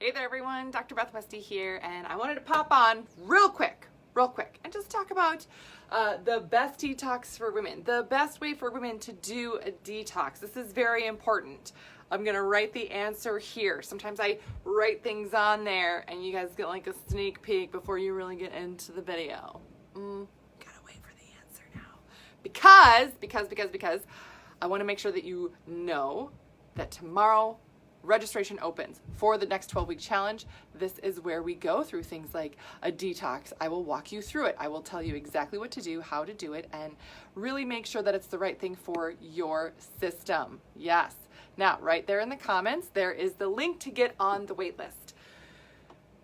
Hey there everyone, Dr. Beth Westy here, and I wanted to pop on real quick, and just talk about the best detox for women, the best way for women to do a detox. This is very important. I'm gonna write the answer here. Sometimes I write things on there and you guys get like a sneak peek before you really get into the video. Gotta wait for the answer now. Because I wanna make sure that you know that tomorrow registration opens for the next 12-week challenge. This is where we go through things like a detox. I will walk you through it. I will tell you exactly what to do, how to do it, and really make sure that it's the right thing for your system. Yes. Now, right there in the comments, there is the link to get on the wait list.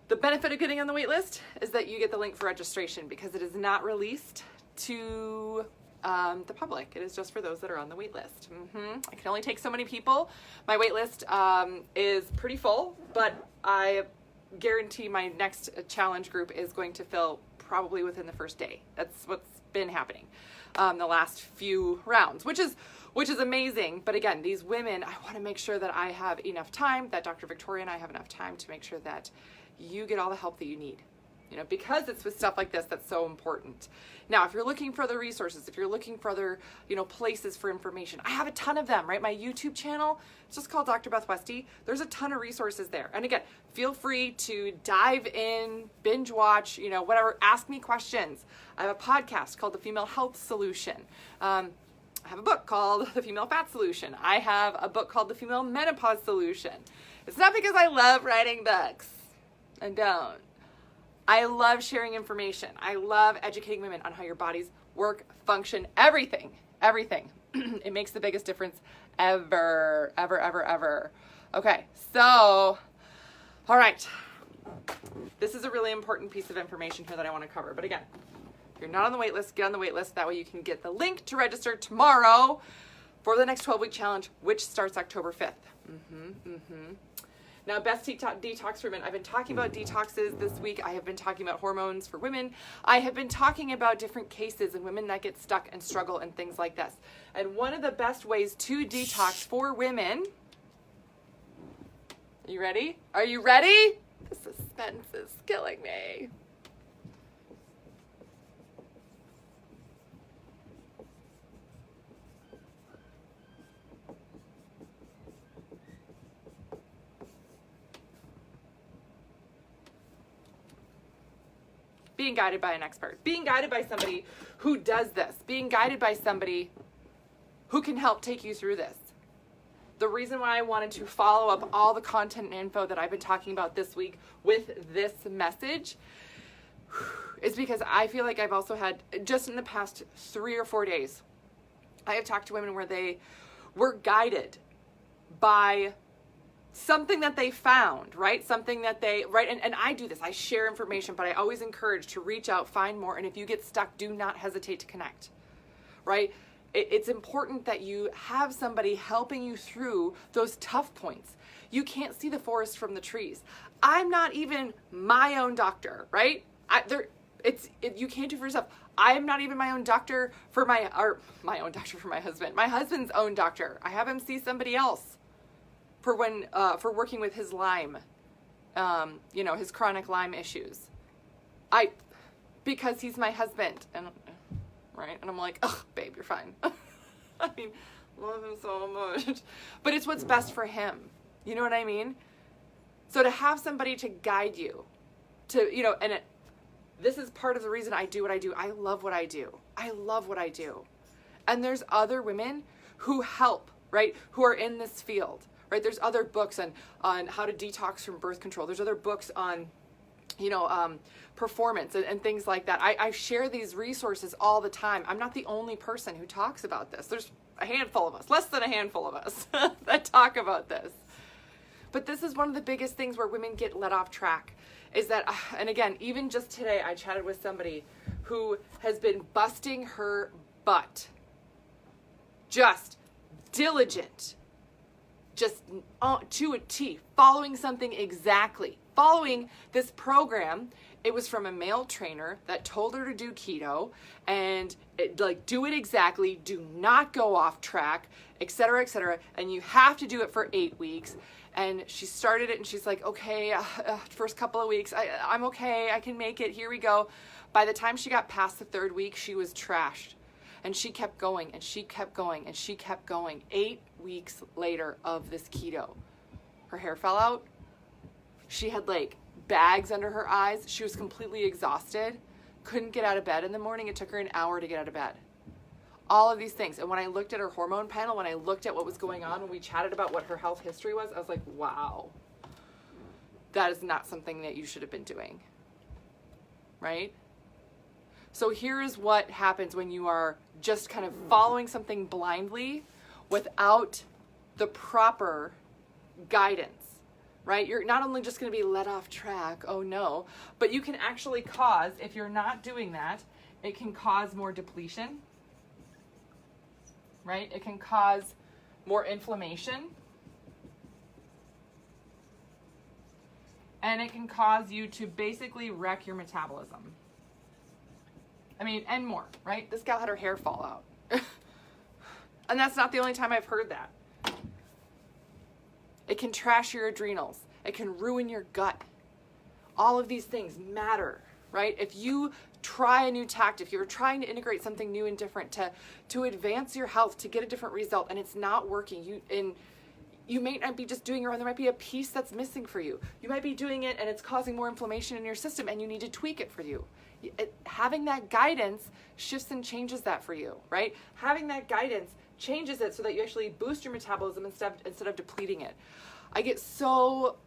The benefit of getting on the wait list is that you get the link for registration because it is not released to the public. It is just for those that are on the wait list. I can only take so many people. My wait list is pretty full, but I guarantee my next challenge group is going to fill probably within the first day. That's what's been happening the last few rounds, which is amazing. But again, these women, I want to make sure that I have enough time, that Dr. Victoria and I have enough time to make sure that you get all the help that you need. You know, because it's with stuff like this that's so important. Now, if you're looking for other resources, if you're looking for other, places for information, I have a ton of them, right? My YouTube channel, it's just called Dr. Beth Westy. There's a ton of resources there. And again, feel free to dive in, binge watch, whatever, ask me questions. I have a podcast called The Female Health Solution. I have a book called The Female Fat Solution. I have a book called The Female Menopause Solution. It's not because I love writing books. I don't. I love sharing information. I love educating women on how your bodies work, function, everything. It makes the biggest difference ever. Okay, so, all right. This is a really important piece of information here that I want to cover. But again, if you're not on the wait list, get on the wait list. That way you can get the link to register tomorrow for the next 12-week challenge, which starts October 5th. Now, best detox for women. I've been talking about detoxes this week. I have been talking about hormones for women. I have been talking about different cases and women that get stuck and struggle and things like this. And one of the best ways to detox for women, you ready? Are you ready? The suspense is killing me. Being guided by an expert, being guided by somebody who does this, being guided by somebody who can help take you through this. The reason why I wanted to follow up all the content and info that I've been talking about this week with this message is because I feel like I've also had, just in the past 3 or 4 days, I have talked to women where they were guided by something that they found, right? Something that they, right? And I do this, I share information, but I always encourage to reach out, find more. And if you get stuck, do not hesitate to connect, right? It's important that you have somebody helping you through those tough points. You can't see the forest from the trees. I'm not even my own doctor, right? You can't do for yourself. I am not even my own doctor for my husband. My husband's own doctor. I have him see somebody else for working with his Lyme, his chronic Lyme issues. Because he's my husband, and right, and I'm like, oh, babe, you're fine. I mean, love him so much, but it's what's best for him. You know what I mean? So to have somebody to guide you, this is part of the reason I do what I do. I love what I do. And there's other women who help, right? Who are in this field. Right, there's other books on how to detox from birth control. There's other books on, performance and things like that. I share these resources all the time. I'm not the only person who talks about this. There's a handful of us, less than a handful of us that talk about this. But this is one of the biggest things where women get let off track is that, and again, even just today, I chatted with somebody who has been busting her butt, just diligent, just to a T, following something exactly. Following this program, it was from a male trainer that told her to do keto and do it exactly, do not go off track, etc., etc. And you have to do it for 8 weeks. And she started it and she's like, okay, first couple of weeks, I'm okay, I can make it, here we go. By the time she got past the 3rd week, she was trashed. And she kept going and she kept going and she kept going. 8 weeks later of this keto, her hair fell out. She had like bags under her eyes. She was completely exhausted, couldn't get out of bed in the morning. It took her an hour to get out of bed. All of these things. And when I looked at her hormone panel, when I looked at what was going on, when we chatted about what her health history was, I was like, wow, that is not something that you should have been doing, right? So here's what happens when you are just kind of following something blindly without the proper guidance, right? You're not only just going to be led off track, oh no, but you can actually cause, if you're not doing that, it can cause more depletion, right? It can cause more inflammation. And it can cause you to basically wreck your metabolism. I mean, and more, right? This gal had her hair fall out. And that's not the only time I've heard that. It can trash your adrenals. It can ruin your gut. All of these things matter, right? If you try a new tactic, if you're trying to integrate something new and different to advance your health, to get a different result, and it's not working, you may not be just doing it wrong. There might be a piece that's missing for you. You might be doing it and it's causing more inflammation in your system and you need to tweak it for you. Having that guidance shifts and changes that for you, right? Having that guidance changes it so that you actually boost your metabolism instead of depleting it. I get so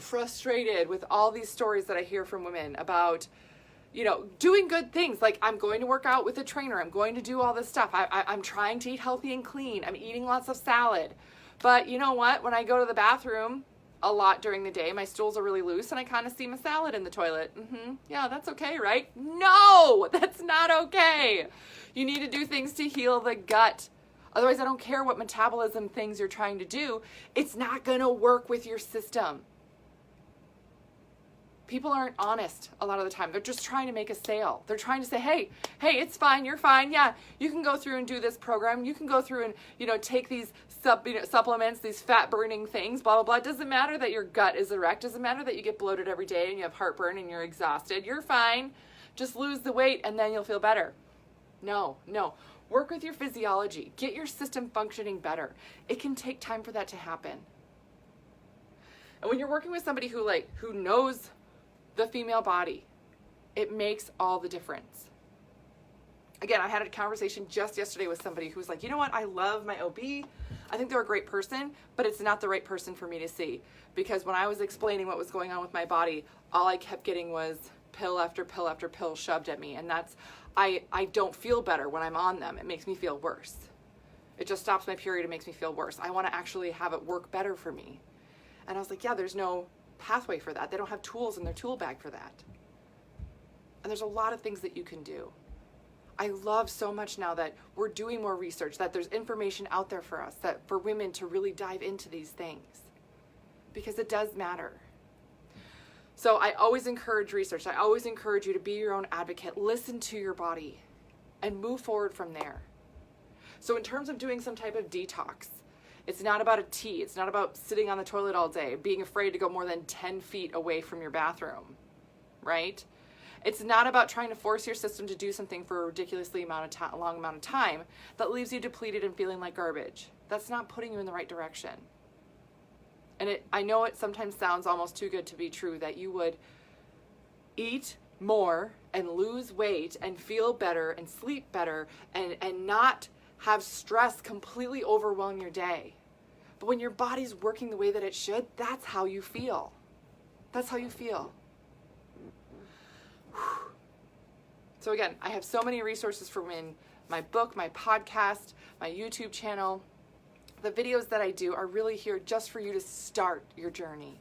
frustrated with all these stories that I hear from women about, doing good things. Like, I'm going to work out with a trainer. I'm going to do all this stuff. I'm trying to eat healthy and clean. I'm eating lots of salad. But you know what? When I go to the bathroom a lot during the day, my stools are really loose and I kind of see my salad in the toilet. Yeah, that's okay, right? No, that's not okay. You need to do things to heal the gut. Otherwise, I don't care what metabolism things you're trying to do. It's not going to work with your system. People aren't honest a lot of the time. They're just trying to make a sale. They're trying to say, hey, it's fine. You're fine. Yeah, you can go through and do this program. You can go through and, take these supplements, these fat burning things, blah, blah, blah. It doesn't matter that your gut is erect. It doesn't matter that you get bloated every day and you have heartburn and you're exhausted. You're fine. Just lose the weight and then you'll feel better. No. Work with your physiology. Get your system functioning better. It can take time for that to happen. And when you're working with somebody who knows the female body, it makes all the difference. Again, I had a conversation just yesterday with somebody who was like, you know what? I love my OB. I think they're a great person, but it's not the right person for me to see. Because when I was explaining what was going on with my body, all I kept getting was pill after pill after pill shoved at me. And I don't feel better when I'm on them. It makes me feel worse. It just stops my period. It makes me feel worse. I want to actually have it work better for me. And I was like, yeah, there's no pathway for that. They don't have tools in their tool bag for that. And there's a lot of things that you can do. I love so much now that we're doing more research, that there's information out there for us, that for women to really dive into these things, because it does matter. So I always encourage research. I always encourage you to be your own advocate. Listen to your body and move forward from there. So in terms of doing some type of detox, it's not about a tea. It's not about sitting on the toilet all day, being afraid to go more than 10 feet away from your bathroom, right? It's not about trying to force your system to do something for a ridiculously long amount of time that leaves you depleted and feeling like garbage. That's not putting you in the right direction. And I know it sometimes sounds almost too good to be true that you would eat more and lose weight and feel better and sleep better and not have stress completely overwhelm your day. But when your body's working the way that it should, that's how you feel. That's how you feel. So again, I have so many resources for women. My book, my podcast, my YouTube channel. The videos that I do are really here just for you to start your journey.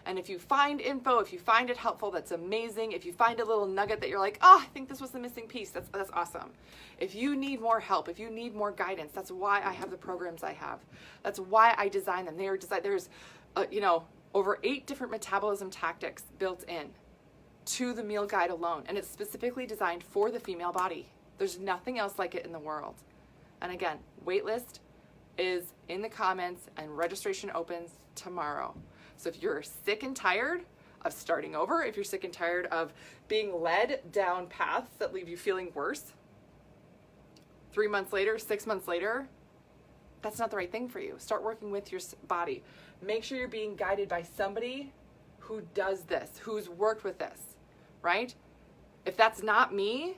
And if you find info, if you find it helpful, that's amazing. If you find a little nugget that you're like, oh, I think this was the missing piece, that's awesome. If you need more help, if you need more guidance, that's why I have the programs I have. That's why I design them. They are designed. There's, over 8 different metabolism tactics built in to the meal guide alone, and it's specifically designed for the female body. There's nothing else like it in the world. And again, waitlist. is in the comments, and registration opens tomorrow. So if you're sick and tired of starting over, if you're sick and tired of being led down paths that leave you feeling worse, 3 months later, 6 months later, that's not the right thing for you. Start working with your body. Make sure you're being guided by somebody who does this, who's worked with this, right? If that's not me,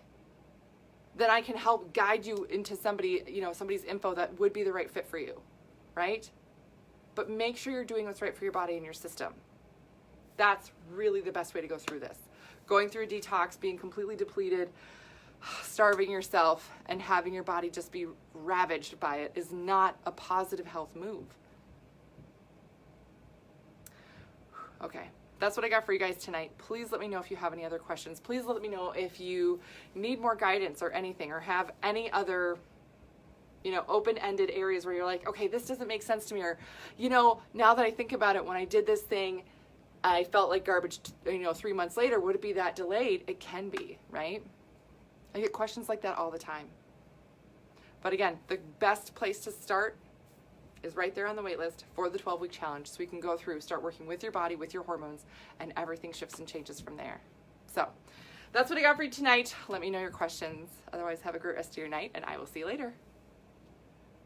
then I can help guide you into somebody, somebody's info that would be the right fit for you, right? But make sure you're doing what's right for your body and your system. That's really the best way to go through this. Going through a detox, being completely depleted, starving yourself, and having your body just be ravaged by it is not a positive health move. Okay, that's what I got for you guys tonight. Please let me know if you have any other questions. Please let me know if you need more guidance or anything, or have any other open-ended areas where you're like, okay, this doesn't make sense to me, or now that I think about it, when I did this thing, I felt like garbage, 3 months later. Would it be that delayed? It can be, right? I get questions like that all the time. But again, the best place to start is right there on the wait list for the 12-week challenge, so we can go through, start working with your body, with your hormones, and everything shifts and changes from there. So that's what I got for you tonight. Let me know your questions. Otherwise, have a great rest of your night, and I will see you later.